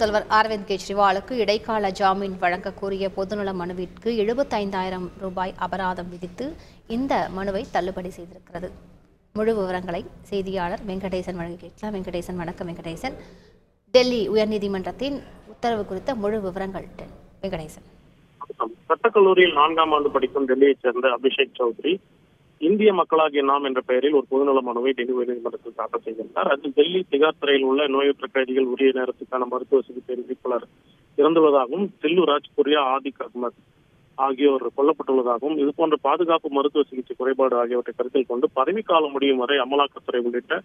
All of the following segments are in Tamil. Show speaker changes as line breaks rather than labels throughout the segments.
முதல்வர் அரவிந்த் கெஜ்ரிவாலுக்கு இடைக்கால ஜாமீன் வழங்க கோரிய பொதுநல மனுவிற்கு 75,000 ரூபாய் அபராதம் விதித்து இந்த மனுவை தள்ளுபடி செய்திருக்கிறது. முழு விவரங்களை செய்தியாளர் வெங்கடேசன் வழங்கி கேட்கலாம். வெங்கடேசன், வணக்கம். வெங்கடேசன், டெல்லி உயர்நீதிமன்றத்தின் உத்தரவு குறித்த முழு விவரங்கள் வெங்கடேசன்.
சட்டக்கல்லூரியில் 4ஆம் ஆண்டு படிக்கும் டெல்லியைச் சேர்ந்த அபிஷேக் சௌத்ரி இந்திய மக்களாகிய நாம் என்ற பெயரில் ஒரு பொதுநல மனுவை டெல்லி உயர்நீதிமன்றத்தில் தாக்கல் செய்திருந்தார். அதில் டெல்லி திகார் சிறையில் உள்ள நோயுற்ற கைதிகள் உரிய நேரத்துக்கான மருத்துவ சிகிச்சை பலர் இறந்துள்ளதாகவும், தில்லு ராஜ்புரியா, ஆதிக் அகமது ஆகியோர் கொல்லப்பட்டுள்ளதாகவும், இதுபோன்ற பாதுகாப்பு மருத்துவ சிகிச்சை குறைபாடு ஆகியவற்றை கருத்தில் கொண்டு பதவிக்காலம் முடியும் வரை அமலாக்கத்துறை உள்ளிட்ட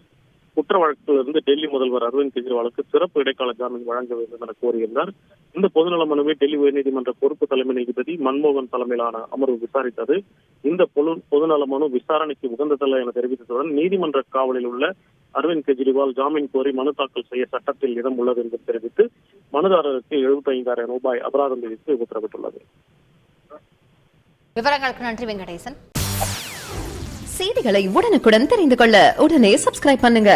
குற்ற வழக்கிலிருந்து டெல்லி முதல்வர் அரவிந்த் கெஜ்ரிவாலுக்கு சிறப்பு இடைக்கால ஜாமீன் வழங்க வேண்டும் என கோரியிருந்தார். இந்த பொதுநல மனுவை டெல்லி உயர்நீதிமன்ற பொறுப்பு தலைமை நீதிபதி மன்மோகன் தலைமையிலான அமர்வு விசாரித்தது. இந்த பொதுநல மனு விசாரணைக்கு உகந்ததல்ல என தெரிவித்ததுடன் நீதிமன்ற காவலில் உள்ள அரவிந்த் கெஜ்ரிவால் ஜாமீன் கோரி மனு தாக்கல் செய்ய சட்டத்தில் இடம் உள்ளது என்று தெரிவித்து மனுதாரருக்கு 75,000 ரூபாய் அபராதம் விதித்து உத்தரவிட்டுள்ளது.
விவரங்களுக்கு நன்றி வெங்கடேசன்.
செய்திகளை உடனுக்குடன் தெரிந்து கொள்ள உடனே சப்ஸ்கிரைப் பண்ணுங்க.